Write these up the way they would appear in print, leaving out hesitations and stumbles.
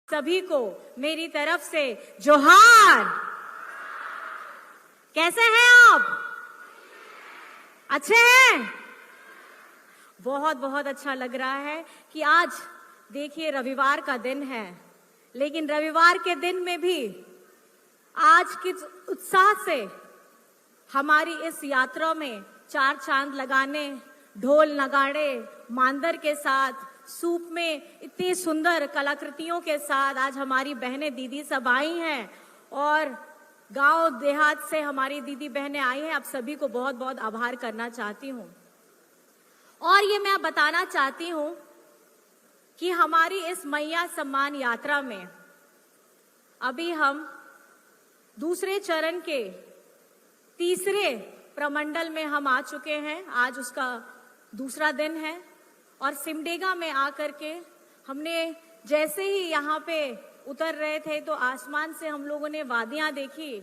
सभी को मेरी तरफ से जोहार। कैसे हैं आप? अच्छे हैं? बहुत बहुत अच्छा लग रहा है कि आज देखिए रविवार का दिन है, लेकिन रविवार के दिन में भी आज किस उत्साह से हमारी इस यात्रा में चार चांद लगाने, ढोल नगाड़े मांदर के साथ, सूप में इतनी सुंदर कलाकृतियों के साथ आज हमारी बहनें दीदी सब आई हैं और गांव देहात से हमारी दीदी बहनें आई हैं। आप सभी को बहुत बहुत आभार करना चाहती हूँ। और ये मैं बताना चाहती हूँ कि हमारी इस मैया सम्मान यात्रा में अभी हम दूसरे चरण के तीसरे प्रमंडल में हम आ चुके हैं। आज उसका दूसरा दिन है और सिमडेगा में आकर के हमने जैसे ही यहाँ पे उतर रहे थे तो आसमान से हम लोगों ने वादियां देखी,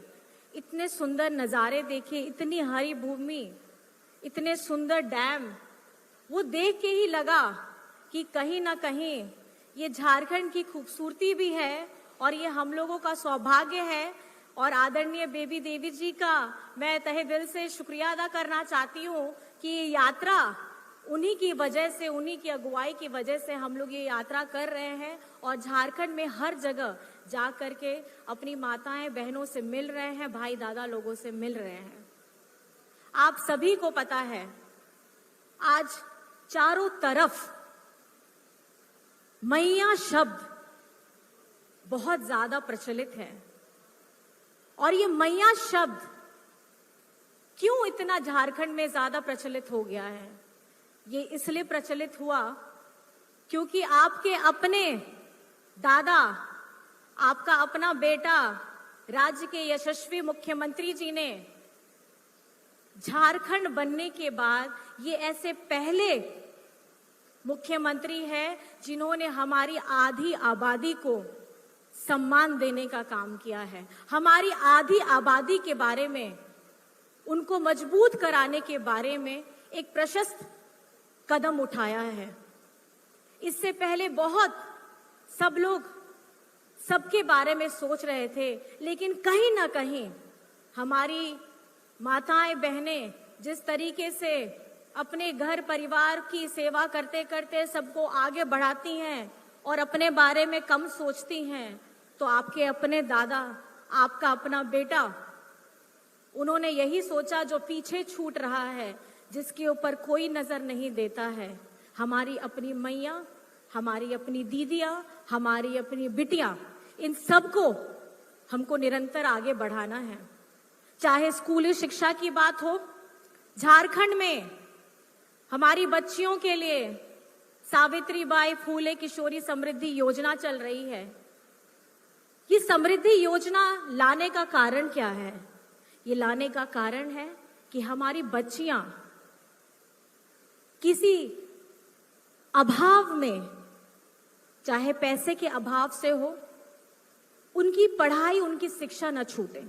इतने सुंदर नज़ारे देखे, इतनी हरी भूमि, इतने सुंदर डैम। वो देख के ही लगा कि कहीं ना कहीं ये झारखंड की खूबसूरती भी है और ये हम लोगों का सौभाग्य है। और आदरणीय बेबी देवी जी का मैं तहे दिल से शुक्रिया अदा करना चाहती हूँ कि ये यात्रा उन्हीं की वजह से, उन्हीं की अगुवाई की वजह से हम लोग ये यात्रा कर रहे हैं और झारखंड में हर जगह जा करके अपनी माताएं बहनों से मिल रहे हैं, भाई दादा लोगों से मिल रहे हैं। आप सभी को पता है आज चारों तरफ मैया शब्द बहुत ज्यादा प्रचलित है और ये मैया शब्द क्यों इतना झारखंड में ज्यादा प्रचलित हो गया है? ये इसलिए प्रचलित हुआ क्योंकि आपके अपने दादा, आपका अपना बेटा, राज्य के यशस्वी मुख्यमंत्री जी ने झारखंड बनने के बाद ये ऐसे पहले मुख्यमंत्री हैं जिन्होंने हमारी आधी आबादी को सम्मान देने का काम किया है। हमारी आधी आबादी के बारे में, उनको मजबूत कराने के बारे में एक प्रशस्त कदम उठाया है। इससे पहले बहुत सब लोग सबके बारे में सोच रहे थे, लेकिन कहीं ना कहीं हमारी माताएं बहनें जिस तरीके से अपने घर परिवार की सेवा करते करते सबको आगे बढ़ाती हैं और अपने बारे में कम सोचती हैं, तो आपके अपने दादा, आपका अपना बेटा, उन्होंने यही सोचा जो पीछे छूट रहा है, जिसके ऊपर कोई नजर नहीं देता है। हमारी अपनी मैया, हमारी अपनी दीदियां, हमारी अपनी बिटियां, इन सबको हमको निरंतर आगे बढ़ाना है। चाहे स्कूली शिक्षा की बात हो, झारखंड में हमारी बच्चियों के लिए सावित्रीबाई फूले किशोरी समृद्धि योजना चल रही है। ये समृद्धि योजना लाने का कारण क्या है? ये लाने का कारण है कि हमारी बच्चियां किसी अभाव में, चाहे पैसे के अभाव से हो, उनकी पढ़ाई, उनकी शिक्षा न छूटे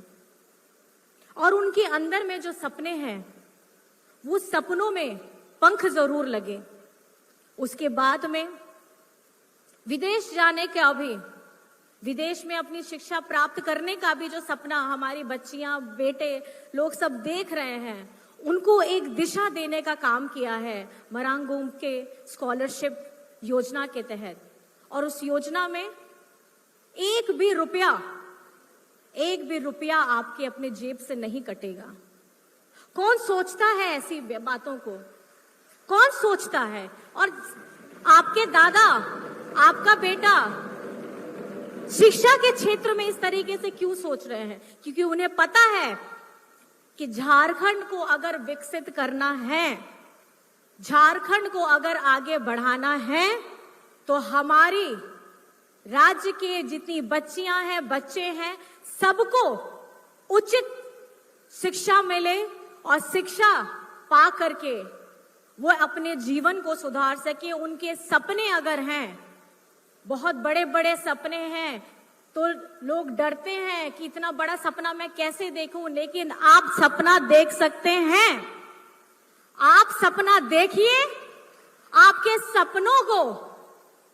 और उनके अंदर में जो सपने हैं वो सपनों में पंख जरूर लगे। उसके बाद में विदेश जाने का भी, विदेश में अपनी शिक्षा प्राप्त करने का भी जो सपना हमारी बच्चियां, बेटे लोग सब देख रहे हैं, उनको एक दिशा देने का काम किया है मरांगूम के स्कॉलरशिप योजना के तहत। और उस योजना में एक भी रुपया आपके अपने जेब से नहीं कटेगा। कौन सोचता है ऐसी बातों को? कौन सोचता है? और आपके दादा, आपका बेटा शिक्षा के क्षेत्र में इस तरीके से क्यों सोच रहे हैं? क्योंकि उन्हें पता है कि झारखंड को अगर विकसित करना है, झारखंड को अगर आगे बढ़ाना है, तो हमारी राज्य के जितनी बच्चियां हैं, बच्चे हैं, सबको उचित शिक्षा मिले और शिक्षा पा करके वो अपने जीवन को सुधार सके। उनके सपने अगर हैं, बहुत बड़े बड़े सपने हैं, तो लोग डरते हैं कि इतना बड़ा सपना मैं कैसे देखूं, लेकिन आप सपना देख सकते हैं। आप सपना देखिए, आपके सपनों को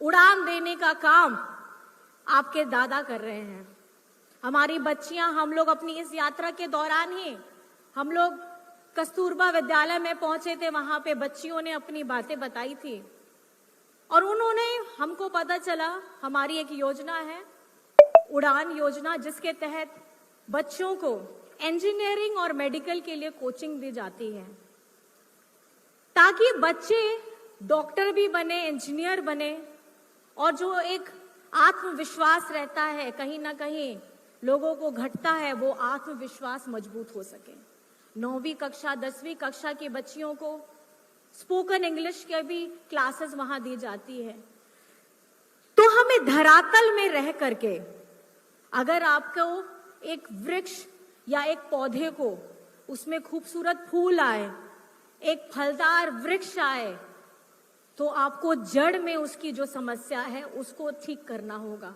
उड़ान देने का काम आपके दादा कर रहे हैं। हमारी बच्चियां, हम लोग अपनी इस यात्रा के दौरान ही हम लोग कस्तूरबा विद्यालय में पहुंचे थे। वहां पे बच्चियों ने अपनी बातें बताई थी और उन्होंने हमको पता चला हमारी एक योजना है उड़ान योजना, जिसके तहत बच्चों को इंजीनियरिंग और मेडिकल के लिए कोचिंग दी जाती है ताकि बच्चे डॉक्टर भी बने, इंजीनियर बने और जो एक आत्मविश्वास रहता है कहीं ना कहीं लोगों को घटता है, वो आत्मविश्वास मजबूत हो सके। 9वीं कक्षा 10वीं कक्षा की बच्चियों को स्पोकन इंग्लिश के भी क्लासेस वहां दी जाती है। तो हमें धरातल में रह करके अगर आपको एक वृक्ष या एक पौधे को उसमें खूबसूरत फूल आए, एक फलदार वृक्ष आए, तो आपको जड़ में उसकी जो समस्या है उसको ठीक करना होगा।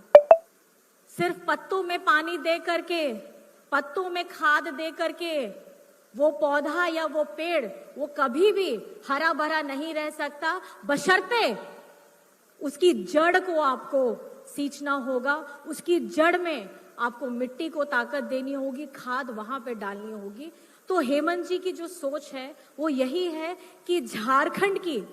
सिर्फ पत्तों में पानी दे करके, पत्तों में खाद दे करके वो पौधा या वो पेड़ वो कभी भी हरा भरा नहीं रह सकता, बशर्ते उसकी जड़ को आपको सींचना होगा, उसकी जड़ में आपको मिट्टी को ताकत देनी होगी, खाद वहां पे डालनी होगी। तो हेमंत जी की जो सोच है वो यही है कि झारखंड की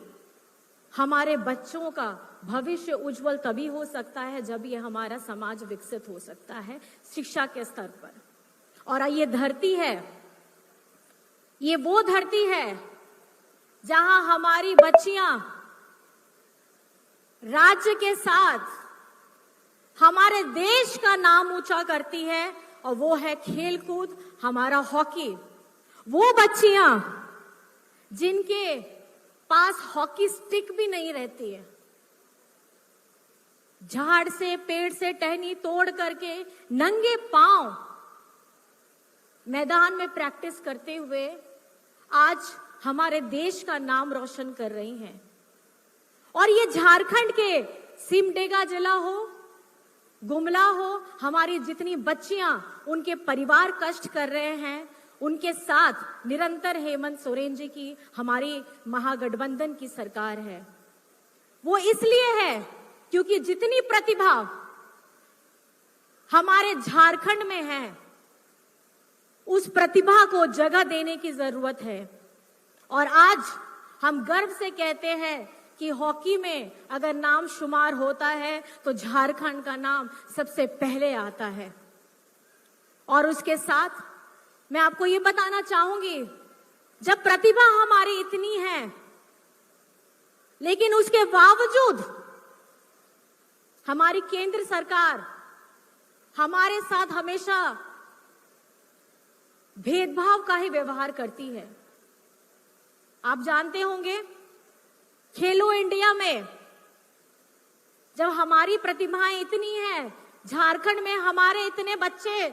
हमारे बच्चों का भविष्य उज्जवल तभी हो सकता है जब ये हमारा समाज विकसित हो सकता है शिक्षा के स्तर पर। और ये धरती है, ये वो धरती है जहां हमारी बच्चियां राज्य के साथ हमारे देश का नाम ऊंचा करती है, और वो है खेलकूद, हमारा हॉकी। वो बच्चियां जिनके पास हॉकी स्टिक भी नहीं रहती है, झाड़ से पेड़ से टहनी तोड़ करके नंगे पांव मैदान में प्रैक्टिस करते हुए आज हमारे देश का नाम रोशन कर रही हैं। और ये झारखंड के सिमडेगा जिला हो, गुमला हो, हमारी जितनी बच्चियां उनके परिवार कष्ट कर रहे हैं, उनके साथ निरंतर हेमंत सोरेन जी की हमारी महागठबंधन की सरकार है। वो इसलिए है क्योंकि जितनी प्रतिभा हमारे झारखंड में है, उस प्रतिभा को जगह देने की जरूरत है। और आज हम गर्व से कहते हैं कि हॉकी में अगर नाम शुमार होता है तो झारखंड का नाम सबसे पहले आता है। और उसके साथ मैं आपको ये बताना चाहूंगी, जब प्रतिभा हमारी इतनी है लेकिन उसके बावजूद हमारी केंद्र सरकार हमारे साथ हमेशा भेदभाव का ही व्यवहार करती है। आप जानते होंगे खेलो इंडिया में जब हमारी प्रतिभाएं इतनी हैं, झारखंड में हमारे इतने बच्चे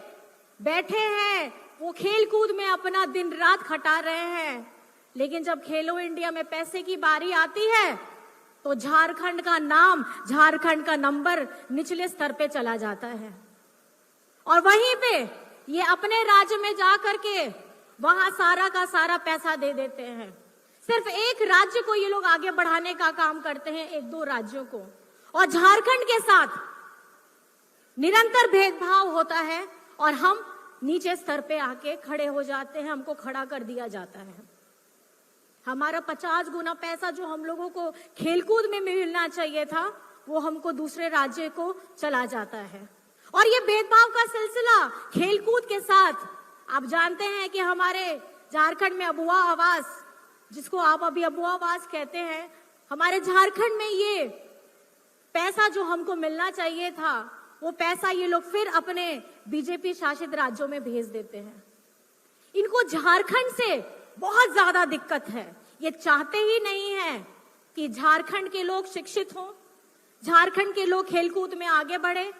बैठे हैं, वो खेल कूद में अपना दिन रात खटा रहे हैं, लेकिन जब खेलो इंडिया में पैसे की बारी आती है तो झारखंड का नाम, झारखंड का नंबर निचले स्तर पे चला जाता है। और वहीं पे ये अपने राज्य में जा करके वहां सारा का सारा पैसा दे देते हैं। सिर्फ एक राज्य को ये लोग आगे बढ़ाने का काम करते हैं, एक दो राज्यों को, और झारखंड के साथ निरंतर भेदभाव होता है और हम नीचे स्तर पे आके खड़े हो जाते हैं, हमको खड़ा कर दिया जाता है। हमारा 50 गुना पैसा जो हम लोगों को खेलकूद में मिलना चाहिए था, वो हमको दूसरे राज्य को चला जाता है। और ये भेदभाव का सिलसिला खेलकूद के साथ, आप जानते हैं कि हमारे झारखंड में अबुआ आवास, जिसको आप अभी अबुआ आवास कहते हैं, हमारे झारखंड में ये पैसा जो हमको मिलना चाहिए था, वो पैसा ये लोग फिर अपने बीजेपी शासित राज्यों में भेज देते हैं। इनको झारखंड से बहुत ज्यादा दिक्कत है। ये चाहते ही नहीं है कि झारखंड के लोग शिक्षित हों, झारखंड के लोग खेलकूद में आगे बढ़े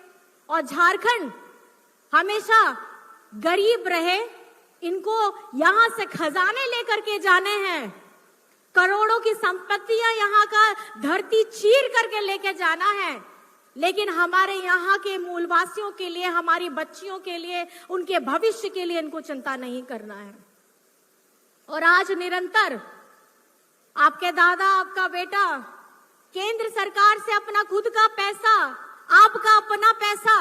और झारखंड हमेशा गरीब रहे। इनको यहां से खजाने लेकर के जाने हैं, करोड़ों की संपत्तियां यहां का धरती चीर करके लेके जाना है, लेकिन हमारे यहाँ के मूलवासियों के लिए, हमारी बच्चियों के लिए, उनके भविष्य के लिए इनको चिंता नहीं करना है। और आज निरंतर आपके दादा, आपका बेटा केंद्र सरकार से अपना खुद का पैसा आपका अपना पैसा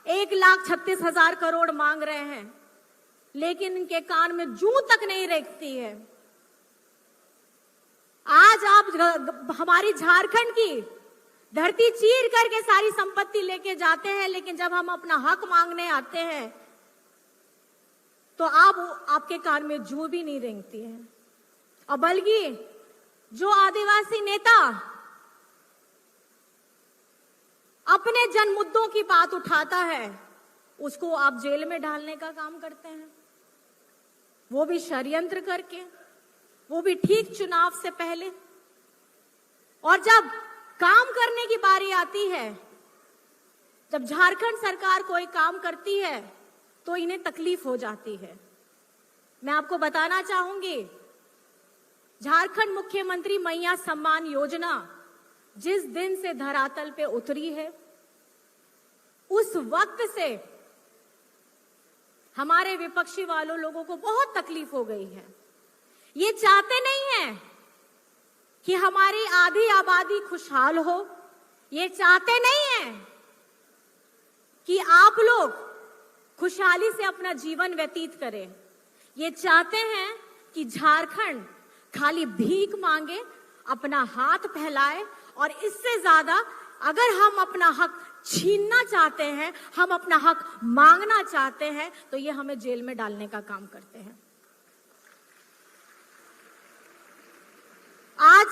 1,36,000 करोड़ मांग रहे हैं, लेकिन इनके कान में जूं तक नहीं रेंगती है। आज आप हमारी झारखंड की धरती चीर करके सारी संपत्ति लेके जाते हैं, लेकिन जब हम अपना हक मांगने आते हैं तो आपके कान में जूं भी नहीं रेंगती है। और बल्कि जो आदिवासी नेता अपने जन मुद्दों की बात उठाता है, उसको आप जेल में डालने का काम करते हैं, वो भी षड्यंत्र करके, वो भी ठीक चुनाव से पहले। और जब काम करने की बारी आती है, जब झारखंड सरकार कोई काम करती है तो इन्हें तकलीफ हो जाती है। मैं आपको बताना चाहूंगी, झारखंड मुख्यमंत्री मैया सम्मान योजना जिस दिन से धरातल पे उतरी है, उस वक्त से हमारे विपक्षी वालों लोगों को बहुत तकलीफ हो गई है। ये चाहते नहीं हैं कि हमारी आधी आबादी खुशहाल हो, ये चाहते नहीं हैं कि आप लोग खुशहाली से अपना जीवन व्यतीत करें। ये चाहते हैं कि झारखंड खाली भीख मांगे, अपना हाथ फैलाए, और इससे ज्यादा अगर हम अपना हक छीनना चाहते हैं, हम अपना हक मांगना चाहते हैं, तो ये हमें जेल में डालने का काम करते हैं। आज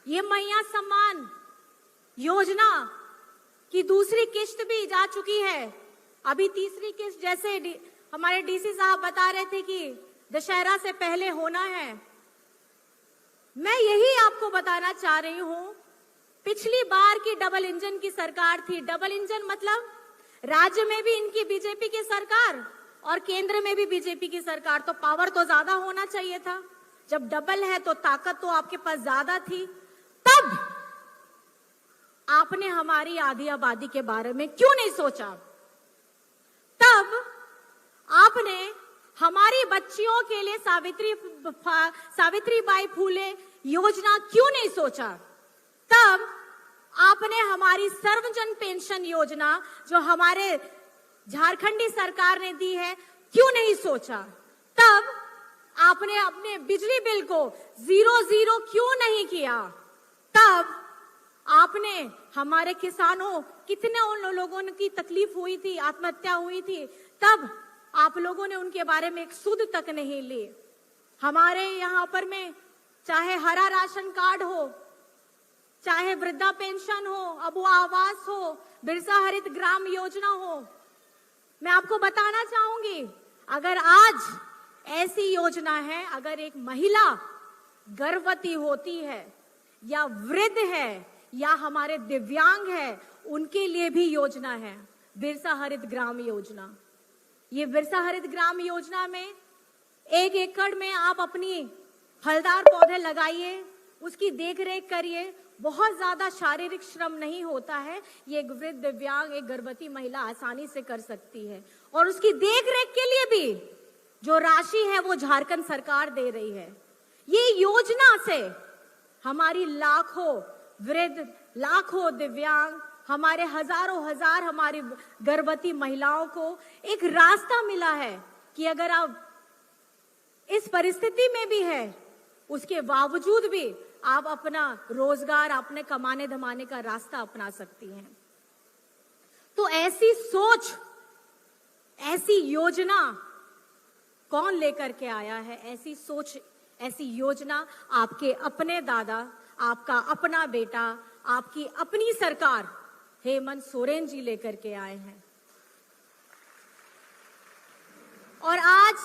ये मैया सम्मान योजना की दूसरी किस्त भी जा चुकी है। अभी तीसरी किस्त, जैसे हमारे डीसी साहब बता रहे थे कि दशहरा से पहले होना है, मैं यही आपको बताना चाह रही हूं। पिछली बार की डबल इंजन की सरकार थी। डबल इंजन मतलब राज्य में भी इनकी बीजेपी की सरकार और केंद्र में भी बीजेपी की सरकार, तो पावर तो ज्यादा होना चाहिए था। जब डबल है तो ताकत तो आपके पास ज्यादा थी। तब आपने हमारी आधी आबादी के बारे में क्यों नहीं सोचा? तब आपने हमारी बच्चियों के लिए सावित्रीबाई फूले योजना क्यों नहीं सोचा? तब आपने हमारी सर्वजन पेंशन योजना जो हमारे झारखंडी सरकार ने दी है क्यों नहीं सोचा? तब आपने अपने बिजली बिल को 0 क्यों नहीं किया? तब आपने हमारे किसानों, कितने उन लोगों की तकलीफ हुई थी, आत्महत्या हुई थी, तब आप लोगों ने उनके बारे में एक सुध तक नहीं ली। हमारे यहाँ पर में चाहे हरा राशन कार्ड हो, चाहे वृद्धा पेंशन हो, अबू आवास हो, बिरसा हरित ग्राम योजना हो, मैं आपको बताना चाहूंगी, अगर आज ऐसी योजना है, अगर एक महिला गर्भवती होती है या वृद्ध है या हमारे दिव्यांग है, उनके लिए भी योजना है बिरसा हरित ग्राम योजना। ये बिरसा हरित ग्राम योजना में 1 एकड़ में आप अपनी फलदार पौधे लगाइए, उसकी देखरेख करिए। बहुत ज्यादा शारीरिक श्रम नहीं होता है, ये एक वृद्ध, दिव्यांग, एक गर्भवती महिला आसानी से कर सकती है। और उसकी देखरेख के लिए भी जो राशि है वो झारखंड सरकार दे रही है। ये योजना से हमारी लाखों वृद्ध, लाखों दिव्यांग, हमारे हजारों हजार हमारी गर्भवती महिलाओं को एक रास्ता मिला है कि अगर आप इस परिस्थिति में भी है, उसके बावजूद भी आप अपना रोजगार, अपने कमाने धमाने का रास्ता अपना सकती हैं। तो ऐसी सोच, ऐसी योजना कौन लेकर के आया है? ऐसी सोच, ऐसी योजना आपके अपने दादा, आपका अपना बेटा, आपकी अपनी सरकार हेमंत सोरेन जी लेकर के आए हैं। और आज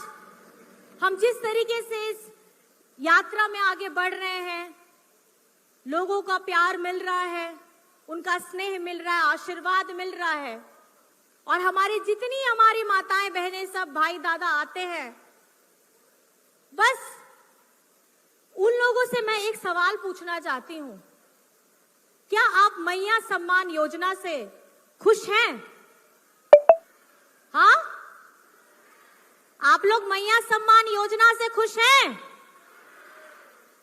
हम जिस तरीके से इस यात्रा में आगे बढ़ रहे हैं, लोगों का प्यार मिल रहा है, उनका स्नेह मिल रहा है, आशीर्वाद मिल रहा है, और हमारी जितनी हमारी माताएं बहनें सब भाई दादा आते हैं, बस उन लोगों से मैं एक सवाल पूछना चाहती हूं, क्या आप मैया सम्मान योजना से खुश हैं? हाँ, आप लोग मैया सम्मान योजना से खुश हैं?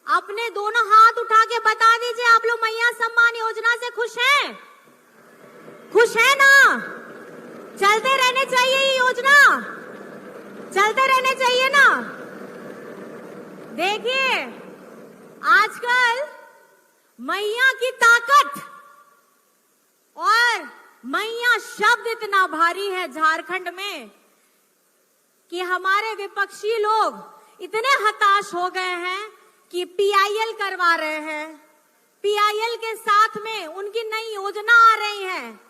अपने दोनों हाथ उठा के बता दीजिए, आप लोग मैया सम्मान योजना से खुश हैं? खुश है ना? चलते रहने चाहिए ये योजना, चलते रहने चाहिए ना। देखिए आजकल मैया की ताकत और मैया शब्द इतना भारी है झारखंड में कि हमारे विपक्षी लोग इतने हताश हो गए हैं कि पीआईएल करवा रहे हैं। पीआईएल के साथ में उनकी नई योजना आ रही है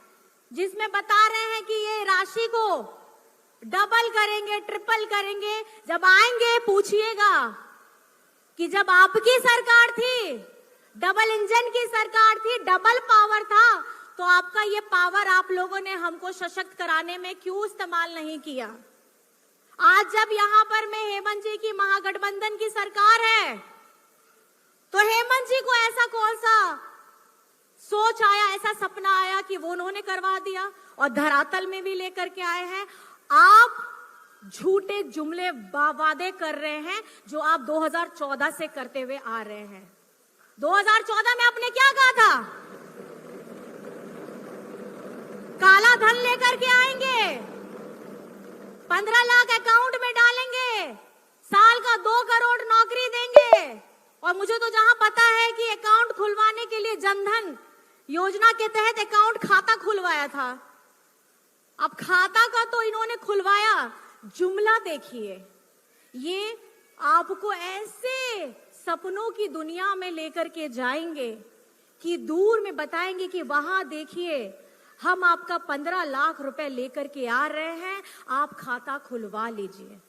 जिसमें बता रहे हैं कि ये राशि को डबल करेंगे, ट्रिपल करेंगे। जब आएंगे पूछिएगा कि जब आपकी सरकार थी, डबल इंजन की सरकार थी, डबल पावर था, तो आपका ये पावर आप लोगों ने हमको सशक्त कराने में क्यों इस्तेमाल नहीं किया? आज जब यहाँ पर में हेमंत जी की महागठबंधन की सरकार है, तो हेमंत जी को ऐसा कौन सा सोच आया, ऐसा सपना आया कि वो उन्होंने करवा दिया और धरातल में भी लेकर के आए हैं। आप झूठे जुमले वादे कर रहे हैं जो आप 2014 से करते हुए आ रहे हैं। 2014 में आपने क्या कहा था? काला धन लेकर के आएंगे, 15 लाख अकाउंट में डालेंगे, साल का 2 करोड़ नौकरी देंगे। और मुझे तो जहां पता है कि अकाउंट खुलवाने के लिए जनधन योजना के तहत अकाउंट खाता खुलवाया था। अब खाता का तो इन्होंने खुलवाया, जुमला देखिए। ये आपको ऐसे सपनों की दुनिया में लेकर के जाएंगे कि दूर में बताएंगे कि वहां देखिए हम आपका 15 लाख रुपए लेकर के आ रहे हैं, आप खाता खुलवा लीजिए।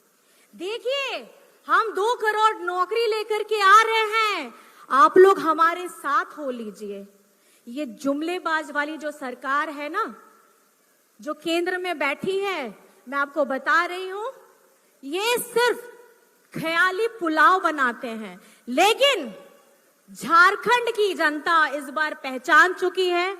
देखिए हम 2 करोड़ नौकरी लेकर के आ रहे हैं, आप लोग हमारे साथ हो लीजिए। ये जुमलेबाज वाली जो सरकार है ना, जो केंद्र में बैठी है, मैं आपको बता रही हूं, ये सिर्फ ख्याली पुलाव बनाते हैं। लेकिन झारखंड की जनता इस बार पहचान चुकी है।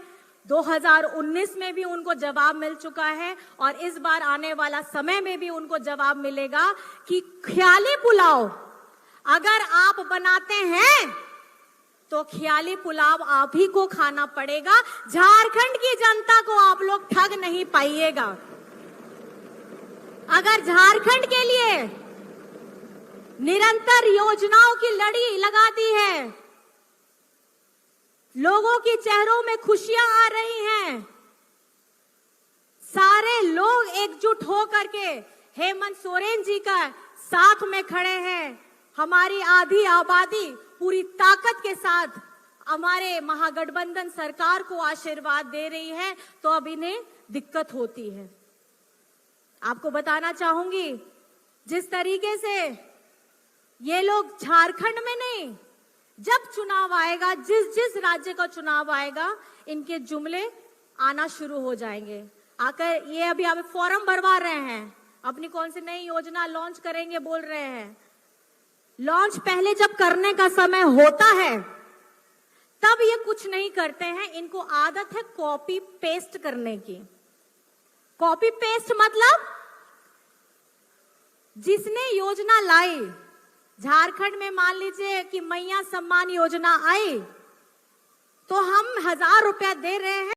2019 में भी उनको जवाब मिल चुका है और इस बार आने वाला समय में भी उनको जवाब मिलेगा कि ख्याली पुलाव अगर आप बनाते हैं तो ख्याली पुलाव आप ही को खाना पड़ेगा। झारखंड की जनता को आप लोग ठग नहीं पाइएगा। अगर झारखंड के लिए निरंतर योजनाओं की लड़ी लगा दी है, लोगों के चेहरों में खुशियां आ रही हैं, सारे लोग एकजुट हो करके हेमंत सोरेन जी का साथ में खड़े हैं, हमारी आधी आबादी पूरी ताकत के साथ हमारे महागठबंधन सरकार को आशीर्वाद दे रही है, तो अब इन्हें दिक्कत होती है। आपको बताना चाहूंगी, जिस तरीके से ये लोग झारखंड में नहीं, जब चुनाव आएगा, जिस जिस राज्य का चुनाव आएगा, इनके जुमले आना शुरू हो जाएंगे। आकर ये अभी आप फॉर्म भरवा रहे हैं, अपनी कौन सी नई योजना लॉन्च करेंगे बोल रहे हैं। लॉन्च पहले जब करने का समय होता है तब ये कुछ नहीं करते हैं। इनको आदत है कॉपी पेस्ट करने की। कॉपी पेस्ट मतलब जिसने योजना लाई, झारखंड में मान लीजिए कि मैया सम्मान योजना आई, तो हम 1000 रुपया दे रहे हैं।